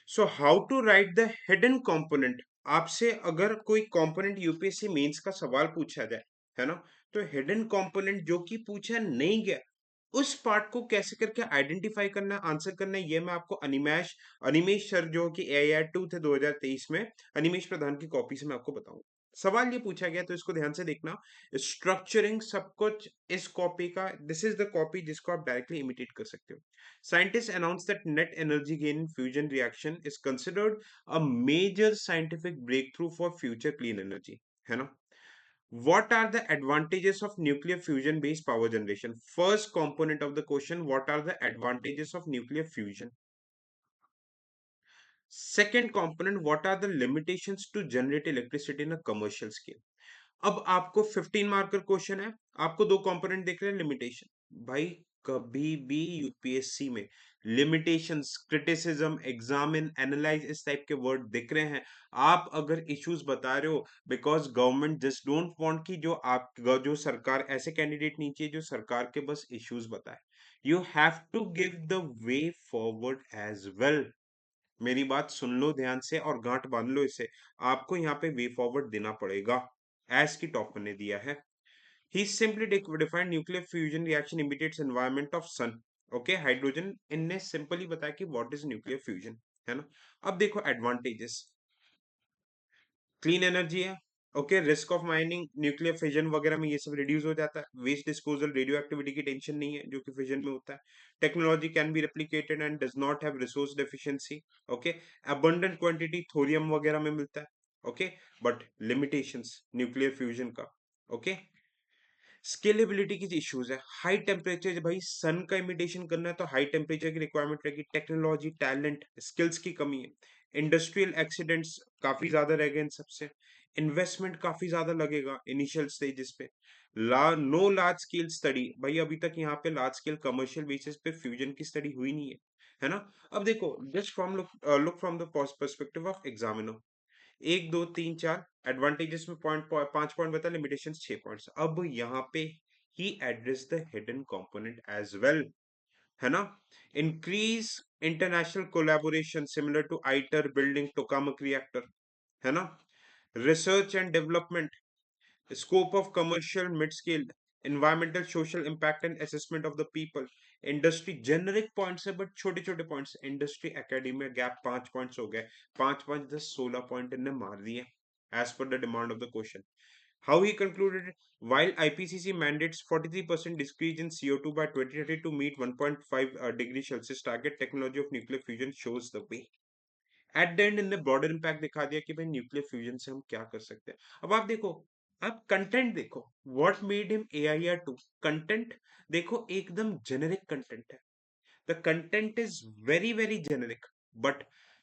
So how to write the hidden component. आपसे अगर कोई कंपोनेंट यूपीएससी मेंस का सवाल पूछा जाए, है ना, तो हिडन कंपोनेंट जो कि पूछा नहीं गया, उस पार्ट को कैसे करके आइडेंटिफाई करना, आंसर करना है, ये मैं आपको अनिमेश अनिमेश सर जो कि एआईआर 2 थे 2023 में, अनिमेश प्रधान की कॉपी से मैं आपको बताऊंगा। सवाल ये पूछा गया तो इसको ध्यान से देखना। स्ट्रक्चरिंग सब कुछ इस कॉपी का, दिस इज द कॉपी जिसको आप डायरेक्टली इमिटेट कर सकते हो। Scientists announced that net energy gain in fusion reaction is considered a major scientific breakthrough for future clean energy. है ना? What are the advantages of nuclear fusion based power generation? First component of the question, what are the advantages of nuclear fusion? Second component, what are the limitations to generate electricity in a commercial scale? अब आपको 15 marker question है, आपको दो component दिख रहे हैं, limitation. भाई कभी भी यूपीएससी में लिमिटेशंस, क्रिटिसिज्म, एग्जामिन, एनालाइज, इस टाइप के वर्ड दिख रहे हैं, आप अगर इश्यूज बता रहे हो, because government just don't want कि जो सरकार, ऐसे कैंडिडेट नहीं चाहिए जो सरकार के बस इश्यूज बताए। You have to give the way forward as well. मेरी बात सुन लो ध्यान से और गांठ बांध लो इसे। आपको यहाँ पे वे फॉरवर्ड देना पड़ेगा, एज की टॉपर ने दिया है। He simply defined nuclear fusion reaction imitates environment of sun, okay, hydrogen. इनने सिंपली बताया कि व्हाट इज न्यूक्लियर फ्यूजन, है ना। अब देखो एडवांटेजेस, क्लीन एनर्जी है, okay, risk of mining nuclear fission वगैरह में ये सब रिड्यूस हो जाता है, वेस्ट डिस्पोजल, रेडियो एक्टिविटी की टेंशन नहीं है जो कि फिजन में होता है, technology can be replicated and does not have resource deficiency, okay, abundant quantity thorium वगैरह में मिलता है, okay, but limitations nuclear fusion का, ओके। स्केलेबिलिटी की इश्यूज है, हाई टेम्परेचर, भाई सन का इमिटेशन करना है तो हाई टेम्परेचर की रिक्वायरमेंट रहेगी, टेक्नोलॉजी, टैलेंट, स्किल्स की कमी है, इंडस्ट्रियल एक्सीडेंट्स काफी ज्यादा रह गए इन सबसे, इन्वेस्टमेंट काफी ज्यादा लगेगा इनिशियल स्टेजेस पे, नो लार्ज स्केल स्टडी, भाई अभी तक यहाँ पे लार्ज स्केल कमर्शियल बेसिस पे फ्यूजन की स्टडी हुई नहीं है ना। अब देखो, just from look from the perspective of examiner, एक दो तीन चार एडवांटेजेस में पॉइंट, 5 पॉइंट बता, लिमिटेशंस 6 पॉइंट्स। अब यहाँ पे ही address the hidden component as well, है ना। Increase international collaboration similar to ITER building tokamak reactor, है ना। Research and development, scope of commercial mid-scale, environmental social impact and assessment of the people, industry, generic points है but छोटे छोटे points, industry academia gap 5 points हो गए, 5 5 10 16 point इनने मार दिए as per the demand of the question. How he concluded it? While IPCC mandates 43% decrease in CO2 by 2030 to meet 1.5 degree Celsius target, technology of nuclear fusion shows the way. At the end इनने broader impact दिखा दिया कि भाई nuclear fusion से हम क्या कर सकते हैं। अब आप देखो, आप कंटेंट देखो, what made him AIR 2, content देखो एकदम जेनेरिक कंटेंट है, the content is very very generic, but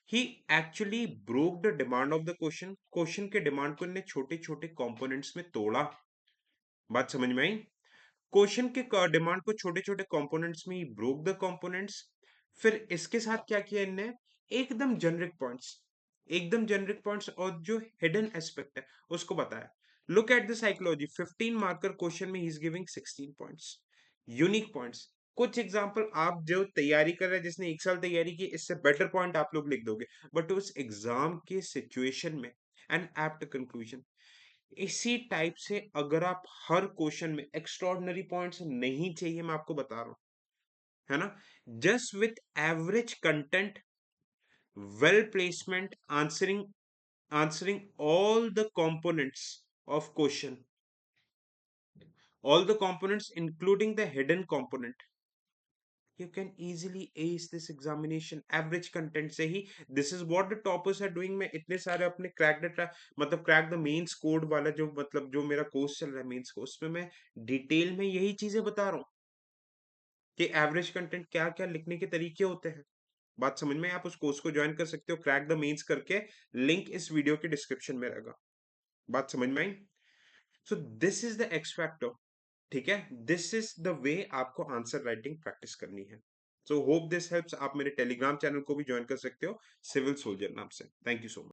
he actually broke the demand of the question, question के डिमांड को इन्हें छोटे छोटे कंपोनेंट्स में तोड़ा। बात समझ में आई? क्वेश्चन के डिमांड को छोटे छोटे कंपोनेंट्स में ही ब्रोक द कंपोनेंट्स। फिर इसके साथ क्या किया इनने, एकदम जेनरिक पॉइंट्स, एकदम जेनरिक पॉइंट्स और जो हिडन एस्पेक्ट है उसको बताया। Look at the psychology, 15 marker question में he is giving 16 points, unique points. कुछ एग्जांपल आप जो तैयारी कर रहे हैं, जिसने एक साल तैयारी की, इससे बेटर पॉइंट आप लोग लिख दोगे, बट उस एग्जाम के सिचुएशन में एन एप्ट कंक्लूजन। इसी टाइप से अगर आप हर क्वेश्चन में, एक्स्ट्रॉर्डिनरी पॉइंट्स नहीं चाहिए, मैं आपको बता रहा हूं, है ना, just with average content, well placement, answering all the components of question, all the components including the hidden component, you can easily ace this examination average content से ही। this is what the toppers are doing। मैं इतने सारे अपने crack the मतलब crack the mains code वाला जो, मतलब जो मेरा कोर्स चल रहा है मेंस कोर्स में, मैं डिटेल में यही चीजें बता रहा हूँ कि एवरेज कंटेंट क्या क्या लिखने के तरीके होते हैं। बात समझ में? आप उस कोर्स को ज्वाइन कर सकते हो, क्रैक द मेंस करके, लिंक इस वीडियो के डिस्क्रिप्शन में रहेगा। बात समझ में आई? So this is the X factor, ठीक है, दिस इज द वे आपको आंसर राइटिंग प्रैक्टिस करनी है। So hope this helps. आप मेरे टेलीग्राम चैनल को भी ज्वाइन कर सकते हो, सिविल सोल्जर नाम से। Thank you so much.